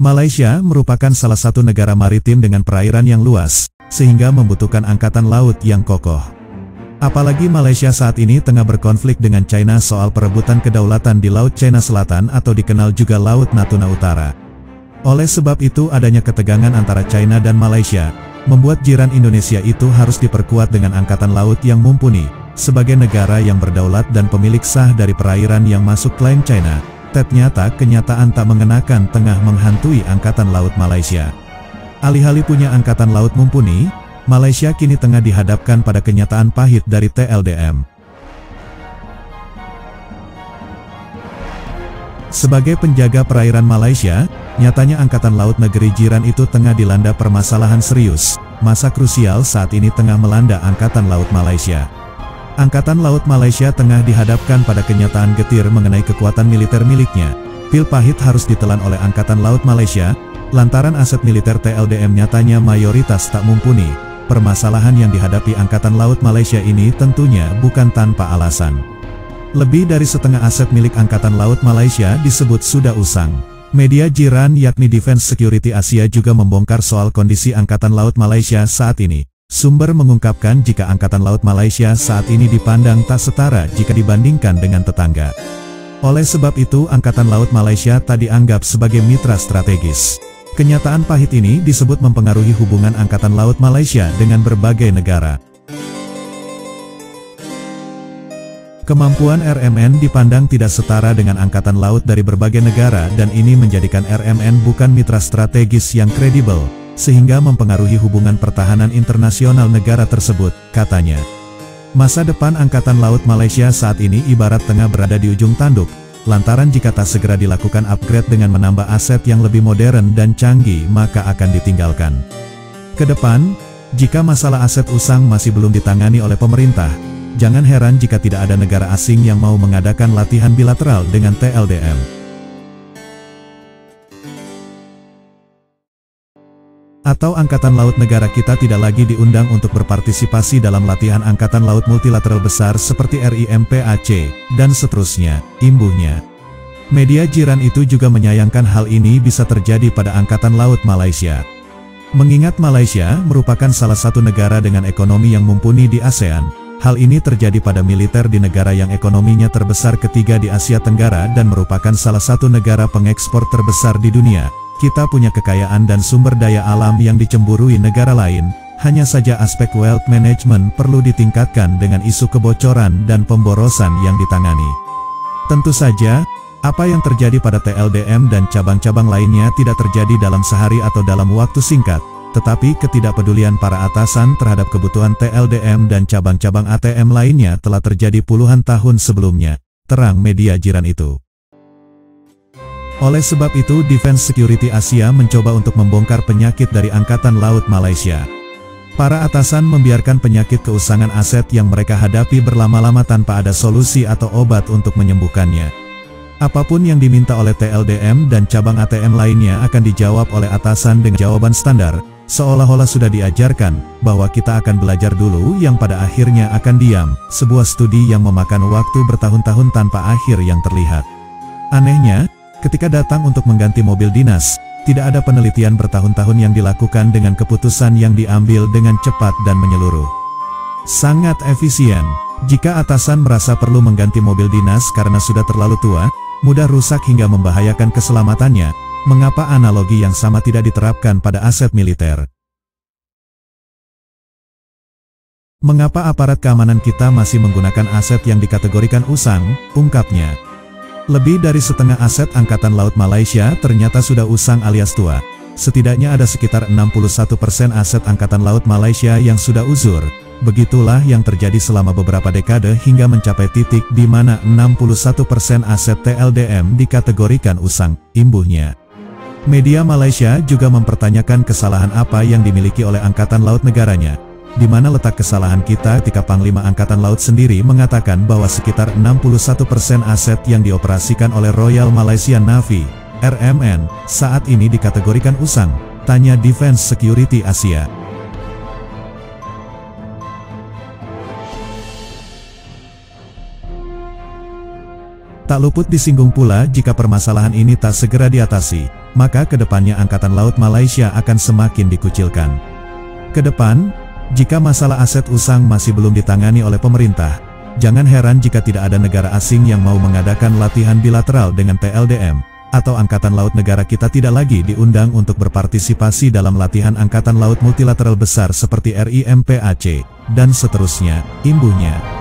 Malaysia merupakan salah satu negara maritim dengan perairan yang luas, sehingga membutuhkan angkatan laut yang kokoh. Apalagi Malaysia saat ini tengah berkonflik dengan China soal perebutan kedaulatan di Laut China Selatan atau dikenal juga Laut Natuna Utara. Oleh sebab itu adanya ketegangan antara China dan Malaysia, membuat jiran Indonesia itu harus diperkuat dengan angkatan laut yang mumpuni, sebagai negara yang berdaulat dan pemilik sah dari perairan yang masuk klaim China. Ternyata kenyataan tak mengenakan tengah menghantui angkatan laut Malaysia. Alih-alih punya angkatan laut mumpuni, Malaysia kini tengah dihadapkan pada kenyataan pahit dari TLDM. Sebagai penjaga perairan Malaysia, nyatanya angkatan laut negeri jiran itu tengah dilanda permasalahan serius. Masa krusial saat ini tengah melanda angkatan laut Malaysia. Angkatan Laut Malaysia tengah dihadapkan pada kenyataan getir mengenai kekuatan militer miliknya. Pil pahit harus ditelan oleh Angkatan Laut Malaysia, lantaran aset militer TLDM nyatanya mayoritas tak mumpuni. Permasalahan yang dihadapi Angkatan Laut Malaysia ini tentunya bukan tanpa alasan. Lebih dari setengah aset milik Angkatan Laut Malaysia disebut sudah usang. Media jiran yakni Defense Security Asia juga membongkar soal kondisi Angkatan Laut Malaysia saat ini. Sumber mengungkapkan jika Angkatan Laut Malaysia saat ini dipandang tak setara jika dibandingkan dengan tetangga. Oleh sebab itu Angkatan Laut Malaysia tak dianggap sebagai mitra strategis. Kenyataan pahit ini disebut mempengaruhi hubungan Angkatan Laut Malaysia dengan berbagai negara. Kemampuan RMN dipandang tidak setara dengan Angkatan Laut dari berbagai negara dan ini menjadikan RMN bukan mitra strategis yang kredibel, sehingga mempengaruhi hubungan pertahanan internasional negara tersebut, katanya. Masa depan Angkatan Laut Malaysia saat ini ibarat tengah berada di ujung tanduk, lantaran jika tak segera dilakukan upgrade dengan menambah aset yang lebih modern dan canggih maka akan ditinggalkan. Kedepan, jika masalah aset usang masih belum ditangani oleh pemerintah, jangan heran jika tidak ada negara asing yang mau mengadakan latihan bilateral dengan TLDM. Atau Angkatan Laut negara kita tidak lagi diundang untuk berpartisipasi dalam latihan Angkatan Laut multilateral besar seperti RIMPAC, dan seterusnya, imbuhnya. Media jiran itu juga menyayangkan hal ini bisa terjadi pada Angkatan Laut Malaysia. Mengingat Malaysia merupakan salah satu negara dengan ekonomi yang mumpuni di ASEAN, hal ini terjadi pada militer di negara yang ekonominya terbesar ketiga di Asia Tenggara dan merupakan salah satu negara pengekspor terbesar di dunia. Kita punya kekayaan dan sumber daya alam yang dicemburui negara lain, hanya saja aspek wealth management perlu ditingkatkan dengan isu kebocoran dan pemborosan yang ditangani. Tentu saja, apa yang terjadi pada TLDM dan cabang-cabang lainnya tidak terjadi dalam sehari atau dalam waktu singkat, tetapi ketidakpedulian para atasan terhadap kebutuhan TLDM dan cabang-cabang ATM lainnya telah terjadi puluhan tahun sebelumnya, terang media jiran itu. Oleh sebab itu Defense Security Asia mencoba untuk membongkar penyakit dari Angkatan Laut Malaysia. Para atasan membiarkan penyakit keusangan aset yang mereka hadapi berlama-lama tanpa ada solusi atau obat untuk menyembuhkannya. Apapun yang diminta oleh TLDM dan cabang ATM lainnya akan dijawab oleh atasan dengan jawaban standar, seolah-olah sudah diajarkan bahwa kita akan belajar dulu yang pada akhirnya akan diam, sebuah studi yang memakan waktu bertahun-tahun tanpa akhir yang terlihat. Anehnya, ketika datang untuk mengganti mobil dinas, tidak ada penelitian bertahun-tahun yang dilakukan dengan keputusan yang diambil dengan cepat dan menyeluruh. Sangat efisien. Jika atasan merasa perlu mengganti mobil dinas karena sudah terlalu tua, mudah rusak hingga membahayakan keselamatannya, mengapa analogi yang sama tidak diterapkan pada aset militer? Mengapa aparat keamanan kita masih menggunakan aset yang dikategorikan usang, ungkapnya. Lebih dari setengah aset Angkatan Laut Malaysia ternyata sudah usang alias tua. Setidaknya ada sekitar 61% aset Angkatan Laut Malaysia yang sudah uzur. Begitulah yang terjadi selama beberapa dekade hingga mencapai titik di mana 61% aset TLDM dikategorikan usang, imbuhnya. Media Malaysia juga mempertanyakan kesalahan apa yang dimiliki oleh Angkatan Laut negaranya. Di mana letak kesalahan kita ketika Panglima Angkatan Laut sendiri mengatakan bahwa sekitar 61% aset yang dioperasikan oleh Royal Malaysian Navy, RMN, saat ini dikategorikan usang, tanya Defense Security Asia. Tak luput disinggung pula jika permasalahan ini tak segera diatasi, maka kedepannya Angkatan Laut Malaysia akan semakin dikucilkan. Kedepan, jika masalah aset usang masih belum ditangani oleh pemerintah, jangan heran jika tidak ada negara asing yang mau mengadakan latihan bilateral dengan PLDM, atau Angkatan Laut negara kita tidak lagi diundang untuk berpartisipasi dalam latihan Angkatan Laut multilateral besar seperti RIMPAC, dan seterusnya, imbuhnya.